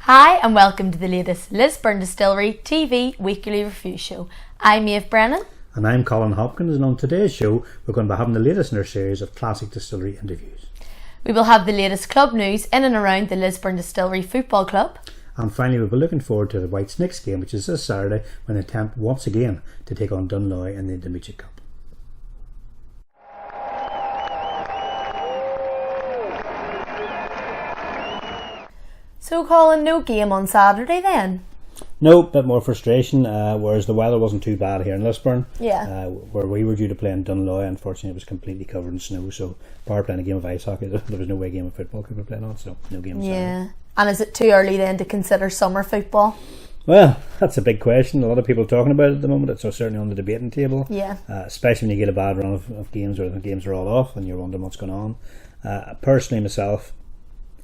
Hi and welcome to the latest Lisburn Distillery TV weekly review show. I'm Meadhbh Brennan. And I'm Colin Hopkins, and on today's show we're going to be having the latest in our series of classic distillery interviews. We will have the latest club news in and around the Lisburn Distillery Football Club. And finally we'll be looking forward to the White Snakes game, which is this Saturday, when they attempt once again to take on Dunloy in the Meadhbh Cup. So Colin, no game on Saturday then? No, bit more frustration, whereas the weather wasn't too bad here in Lisburn. Yeah. Where we were due to play in Dunloy, unfortunately it was completely covered in snow, so bar playing a game of ice hockey, there was no way a game of football could be played on, so no game on Saturday. Yeah. And is it too early then to consider summer football? Well, that's a big question. A lot of people are talking about it at the moment. It's certainly on the debating table. Yeah. Especially when you get a bad run of games where the games are all off and you're wondering what's going on. Personally, myself,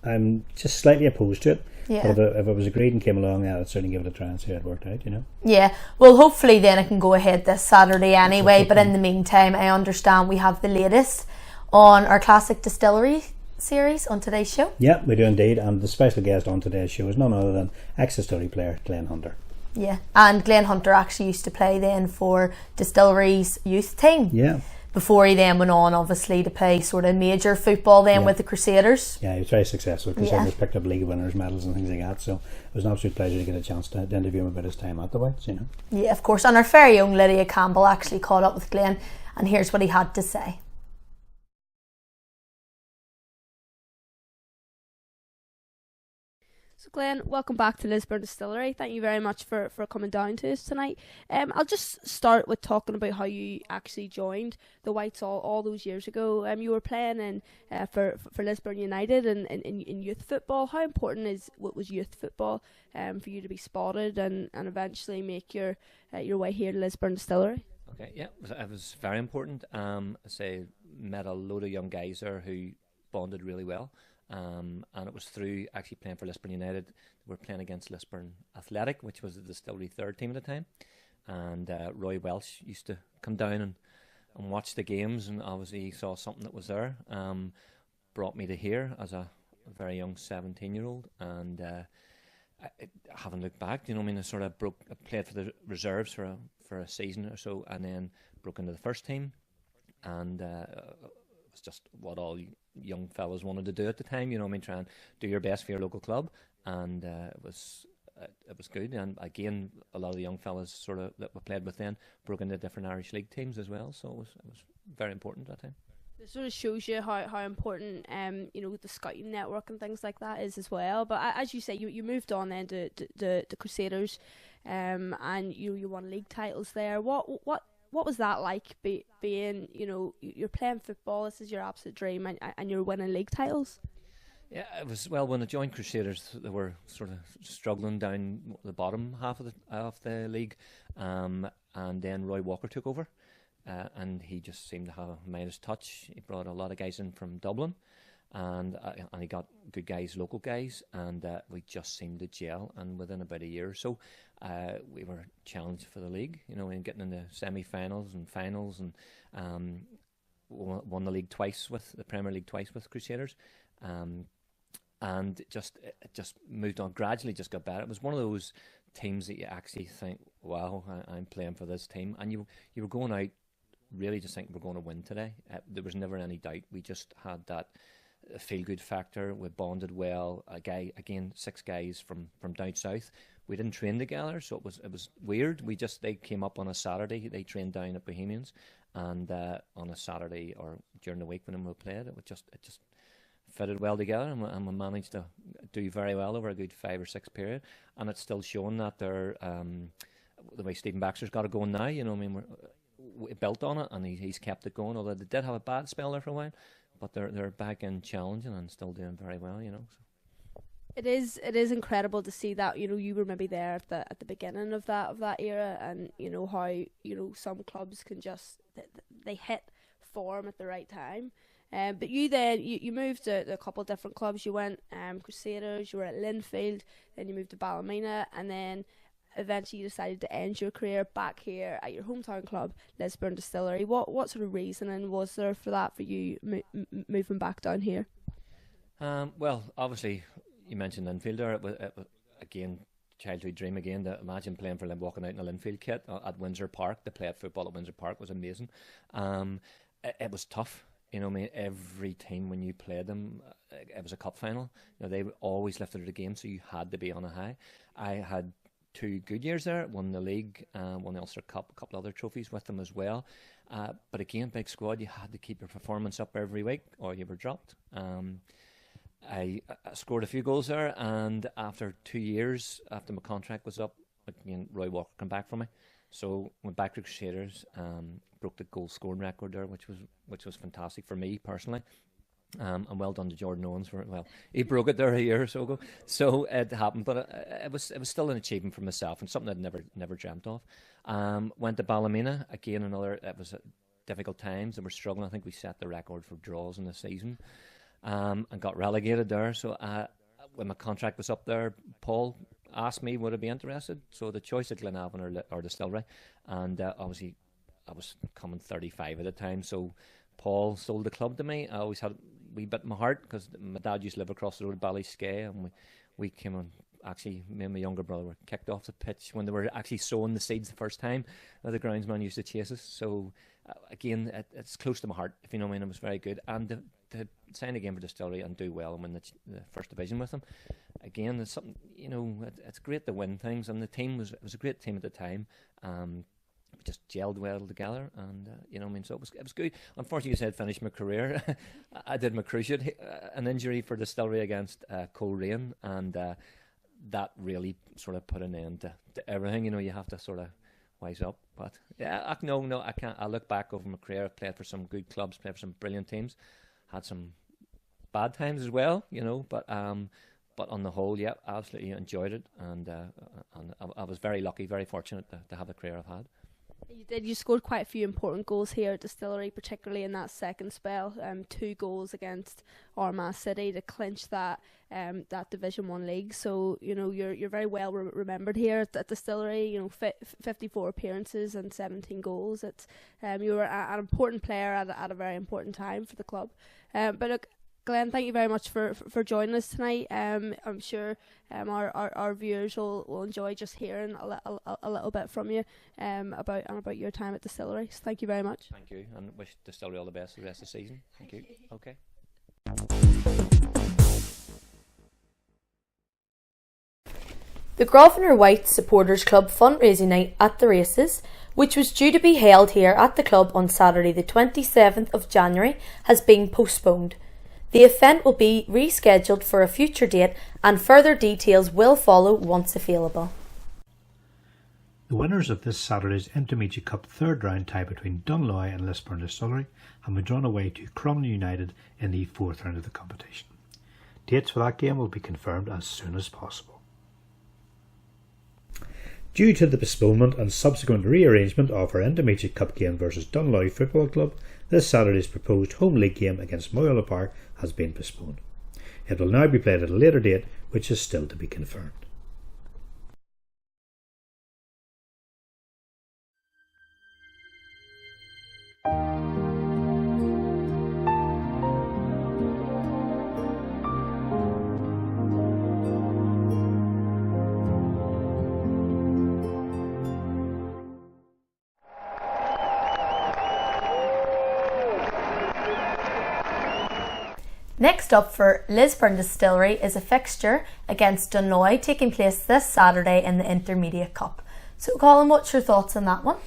I'm just slightly opposed to it. Yeah. But if it was agreed and came along, I'd certainly give it a try and see how it worked out, you know. Yeah. Well, hopefully then it can go ahead this Saturday anyway. But in the meantime, I understand we have the latest on our classic distillery series on today's show. Yeah, we do indeed. And the special guest on today's show is none other than ex-distillery player Glenn Hunter. Yeah. And Glenn Hunter actually used to play then for Distillery's youth team. Yeah. Before he then went on, obviously, to play sort of major football then with the Crusaders. Yeah, he was very successful. Crusaders picked up league winners' medals and things like that. So it was an absolute pleasure to get a chance to interview him about his time at the Whites, you know. Yeah, of course. And our very own Lydia Campbell actually caught up with Glenn, and here's what he had to say. So Glenn, welcome back to Lisburn Distillery. Thank you very much for coming down to us tonight. I'll just start with talking about how you actually joined the Whites all those years ago. You were playing in for Lisburn United and in youth football. How important was youth football for you to be spotted and eventually make your way here to Lisburn Distillery? Okay, yeah, it was very important. I met a load of young guys there who bonded really well. And it was through actually playing for Lisburn United. We were playing against Lisburn Athletic, which was the Distillery third team at the time. And Roy Welsh used to come down and watch the games, and obviously he saw something that was there. Brought me to here as a very young 17-year-old, and I haven't looked back. You know, I sort of I played for the reserves for a season or so, and then broke into the first team, and it was just what all young fellas wanted to do at the time, you know. Try and do your best for your local club, and it was good. And again, a lot of the young fellas that we played with then broke into different Irish League teams as well, so it was very important at that time. It sort of shows you how important the scouting network and things like that is as well. But as you say, you moved on then to the Crusaders, and you won league titles there. What was that like, being, you're playing football, this is your absolute dream, and you're winning league titles? Yeah, it was, well, when I joined Crusaders, they were sort of struggling down the bottom half of the league, and then Roy Walker took over, and he just seemed to have a Midas touch. He brought a lot of guys in from Dublin, and he got good guys, local guys, and we just seemed to gel. And within about a year or so, we were challenged for the league, and getting into semi-finals and finals, and won the league twice with the Premier League twice with Crusaders, and it just moved on gradually, just got better. It was one of those teams that you actually think, wow, I'm playing for this team, and you were going out really just thinking we're going to win today. There was never any doubt. We just had that feel-good factor. We bonded well. Six guys from down south. We didn't train together, so it was weird. They came up on a Saturday. They trained down at Bohemians, and on a Saturday or during the week when we played, it just fitted well together, and we managed to do very well over a good 5 or 6 period. And it's still showing that they're the way Stephen Baxter's got it going now. We built on it, and he's kept it going. Although they did have a bad spell there for a while, but they're back in challenging and still doing very well, So. It is incredible to see that, you were maybe there at the beginning of that era, and how some clubs can just they hit form at the right time. But you then you moved to a couple of different clubs. You went Crusaders, you were at Linfield, then you moved to Ballymena, and then eventually you decided to end your career back here at your hometown club, Lisburn Distillery. What sort of reasoning was there for that, for you moving back down here? Well, obviously, you mentioned Linfield there. again, childhood dream again. To imagine playing for walking out in a Linfield kit at Windsor Park. To play at football at Windsor Park was amazing. It was tough. You know, I mean, every time when you played them, it was a cup final. You know, they always lifted the game, so you had to be on a high. I had 2 good years there. Won the league, won the Ulster Cup, a couple other trophies with them as well. But again, big squad. You had to keep your performance up every week, or you were dropped. I scored a few goals there, and after 2 years, after my contract was up, again, Roy Walker came back for me. So went back to Crusaders, broke the goal scoring record there, which was fantastic for me personally. And well done to Jordan Owens he broke it there a year or so ago. So it happened, but it was still an achievement for myself and something I'd never dreamt of. Went to Ballymena again. It was difficult times. They were struggling. I think we set the record for draws in the season, and got relegated there. So when my contract was up there, Paul asked me would I be interested. So the choice of Glenavon or Distillery, and obviously I was coming 35 at the time. So Paul sold the club to me. I always had a wee bit in my heart because my dad used to live across the road, Ballyskay, and we came on. Actually, me and my younger brother were kicked off the pitch when they were actually sowing the seeds the first time. The groundsman used to chase us. So again, it's close to my heart, if you know what I mean. It was very good. And to sign again for Distillery and do well and win the first division with them, again, it's something, you know, it's great to win things. And the team was a great team at the time. We just gelled well together, and you know what I mean. So it was good. Unfortunately, you said finished my career. I did my cruciate, an injury for Distillery against Coleraine, and that really sort of put an end to everything. You know, you have to sort of wise up. But yeah, I can't. I look back over my career. I've played for some good clubs, played for some brilliant teams, had some bad times as well. You know, but on the whole, yeah, I absolutely enjoyed it, and I was very lucky, very fortunate to have the career I've had. You did. You scored quite a few important goals here at Distillery, particularly in that second spell. 2 goals against Armagh City to clinch that Division 1 league. So you know you're very well remembered here at Distillery. You know, 54 appearances and 17 goals. It's you were an important player at a very important time for the club. But look, Glenn, thank you very much for joining us tonight. I'm sure our viewers will enjoy just hearing a little bit from you about your time at Distillery. So thank you very much. Thank you, and wish Distillery all the best for the rest of the season. Thank you. Okay. The Grosvenor White Supporters Club fundraising night at the races, which was due to be held here at the club on Saturday the 27th of January, has been postponed. The event will be rescheduled for a future date, and further details will follow once available. The winners of this Saturday's Intermediate Cup third round tie between Dunloy and Lisburn Distillery have been drawn away to Crumlin United in the fourth round of the competition. Dates for that game will be confirmed as soon as possible. Due to the postponement and subsequent rearrangement of our Intermediate Cup game versus Dunloy Football Club, this Saturday's proposed home league game against Moyola Park has been postponed. It will now be played at a later date, which is still to be confirmed. Next up for Lisburn Distillery is a fixture against Dunloy taking place this Saturday in the Intermediate Cup. So Colin, what's your thoughts on that one?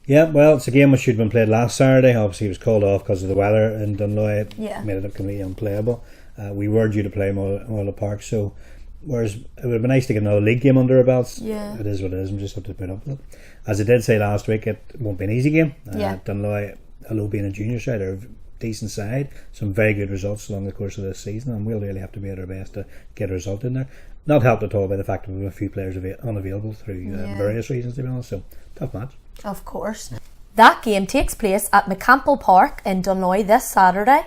Yeah, well, it's a game which should have been played last Saturday. Obviously it was called off because of the weather in Dunloy. It made it completely unplayable. We were due to play Moyola Park, so whereas it would have been nice to get another league game under our belts. Yeah. It is what it is, and we just have to put up with it. As I did say last week, it won't be an easy game. Dunloy, although being a junior side, are decent side, some very good results along the course of this season, and we'll really have to be at our best to get a result in there. Not helped at all by the fact that we have a few players unavailable through various reasons, to be honest. So tough match. Of course. That game takes place at Meadhbh Park in Dunloy this Saturday.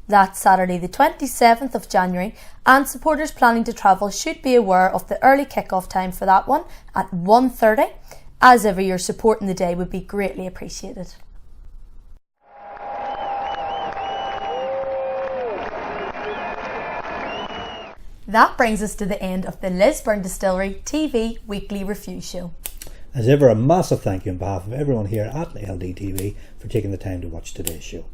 That's Saturday the 27th of January, and supporters planning to travel should be aware of the early kick-off time for that one at 1:30. As ever, your support in the day would be greatly appreciated. That brings us to the end of the Lisburn Distillery TV Weekly Review Show. As ever, a massive thank you on behalf of everyone here at LDTV for taking the time to watch today's show.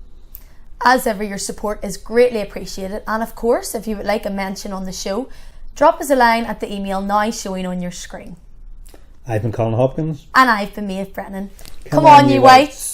As ever, your support is greatly appreciated, and of course, if you would like a mention on the show, drop us a line at the email now showing on your screen. I've been Colin Hopkins. And I've been Meadhbh Brennan. Come on, you whites!